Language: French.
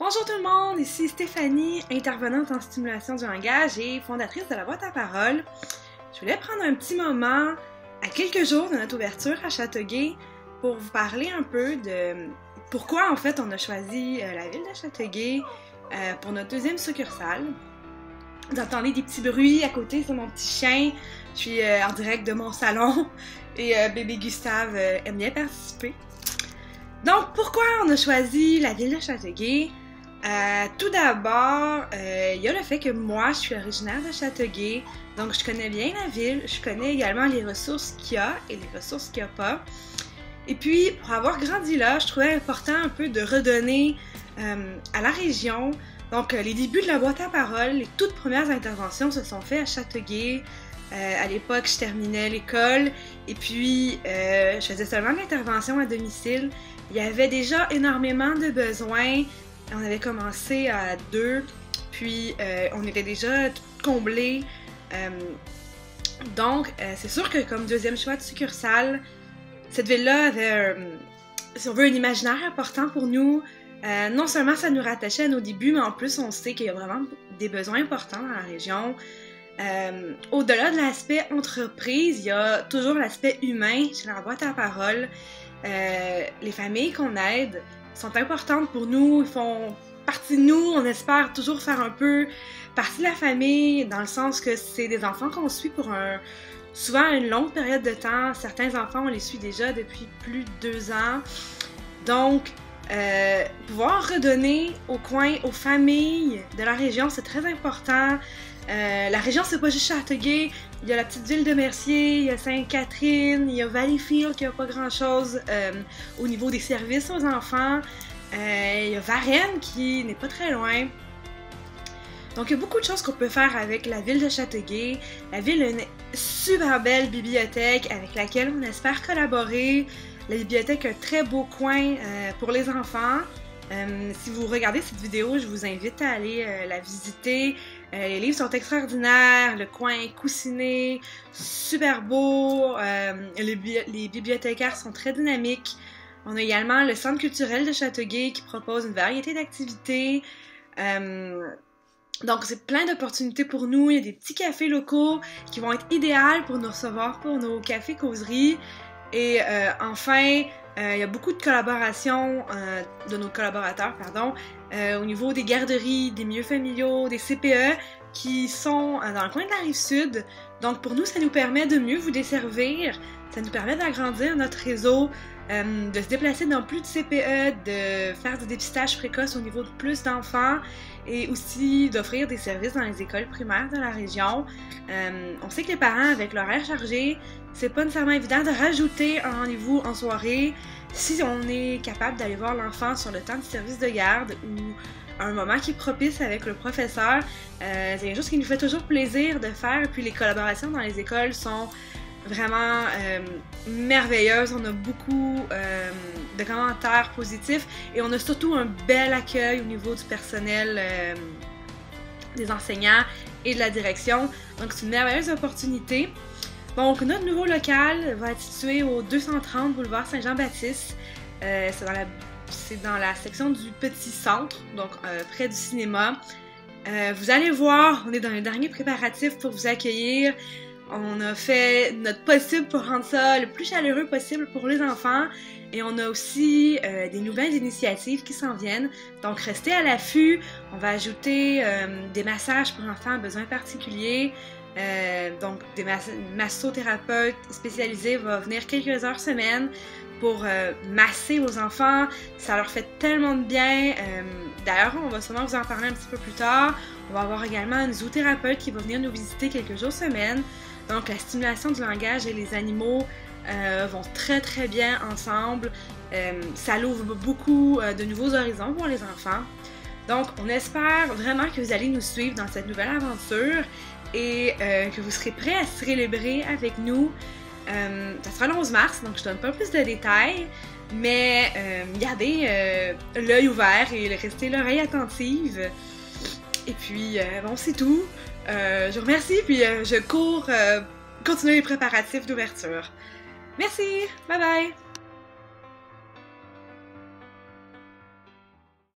Bonjour tout le monde, ici Stéphanie, intervenante en stimulation du langage et fondatrice de la boîte à parole. Je voulais prendre un petit moment à quelques jours de notre ouverture à Châteauguay pour vous parler un peu de pourquoi en fait on a choisi la ville de Châteauguay pour notre deuxième succursale. Vous entendez des petits bruits à côté, c'est mon petit chien. Je suis en direct de mon salon et bébé Gustave aime bien participer. Donc, pourquoi on a choisi la ville de Châteauguay? Tout d'abord, il y a le fait que moi, je suis originaire de Châteauguay, donc je connais bien la ville, je connais également les ressources qu'il y a et les ressources qu'il n'y a pas. Et puis, pour avoir grandi là, je trouvais important un peu de redonner à la région. Donc, les débuts de la boîte à parole, les toutes premières interventions se sont faites à Châteauguay. À l'époque, je terminais l'école et puis je faisais seulement de l'intervention à domicile. Il y avait déjà énormément de besoins. On avait commencé à 2, puis on était déjà comblés. Donc, c'est sûr que comme deuxième choix de succursale, cette ville-là avait, si on veut, un imaginaire important pour nous. Non seulement ça nous rattachait à nos débuts, mais en plus, on sait qu'il y a vraiment des besoins importants dans la région. Au-delà de l'aspect entreprise, il y a toujours l'aspect humain chez la boîte à parole. Les familles qu'on aide sont importantes pour nous, ils font partie de nous, on espère toujours faire un peu partie de la famille, dans le sens que c'est des enfants qu'on suit pour souvent une longue période de temps. Certains enfants, on les suit déjà depuis plus de 2 ans. Donc, pouvoir redonner au coin, aux familles de la région, c'est très important. La région, c'est pas juste Châteauguay, il y a la petite ville de Mercier, il y a Sainte-Catherine, il y a Valleyfield qui a pas grand-chose au niveau des services aux enfants. Il y a Varennes qui n'est pas très loin. Donc, il y a beaucoup de choses qu'on peut faire avec la ville de Châteauguay. La ville a une super belle bibliothèque avec laquelle on espère collaborer. La bibliothèque a un très beau coin pour les enfants. Si vous regardez cette vidéo, je vous invite à aller la visiter. Les livres sont extraordinaires, le coin est coussiné, super beau, les bibliothécaires sont très dynamiques. On a également le centre culturel de Châteauguay qui propose une variété d'activités. Donc c'est plein d'opportunités pour nous. Il y a des petits cafés locaux qui vont être idéaux pour nous recevoir pour nos cafés causeries. Et enfin, il y a beaucoup de collaborations de nos collaborateurs, au niveau des garderies, des milieux familiaux, des CPE qui sont dans le coin de la Rive-Sud. Donc pour nous, ça nous permet de mieux vous desservir, ça nous permet d'agrandir notre réseau, de se déplacer dans plus de CPE, de faire du dépistage précoce au niveau de plus d'enfants et aussi d'offrir des services dans les écoles primaires de la région. On sait que les parents, avec l'horaire chargé, c'est pas nécessairement évident de rajouter un rendez-vous en soirée si on est capable d'aller voir l'enfant sur le temps du service de garde ou un moment qui est propice avec le professeur. C'est quelque chose qui nous fait toujours plaisir de faire. Et puis les collaborations dans les écoles sont vraiment merveilleuses. On a beaucoup de commentaires positifs et on a surtout un bel accueil au niveau du personnel, des enseignants et de la direction. Donc c'est une merveilleuse opportunité. Donc, notre nouveau local va être situé au 230 boulevard Saint-Jean-Baptiste. C'est dans la section du Petit Centre, donc près du cinéma. Vous allez voir, on est dans les derniers préparatifs pour vous accueillir. On a fait notre possible pour rendre ça le plus chaleureux possible pour les enfants. Et on a aussi des nouvelles initiatives qui s'en viennent. Donc, restez à l'affût. On va ajouter des massages pour enfants à besoins particuliers. Donc, des massothérapeutes spécialisés vont venir quelques heures semaine pour masser vos enfants. Ça leur fait tellement de bien. D'ailleurs, on va sûrement vous en parler un petit peu plus tard. On va avoir également une zoothérapeute qui va venir nous visiter quelques jours semaine. Donc, la stimulation du langage et les animaux vont très très bien ensemble. Ça l'ouvre beaucoup de nouveaux horizons pour les enfants. Donc, on espère vraiment que vous allez nous suivre dans cette nouvelle aventure et que vous serez prêts à célébrer avec nous. Ça sera le 11 mars, donc je donne pas plus de détails, mais gardez l'œil ouvert et restez l'oreille attentive. Et puis, bon, c'est tout. Je vous remercie, puis je cours continuer les préparatifs d'ouverture. Merci! Bye bye!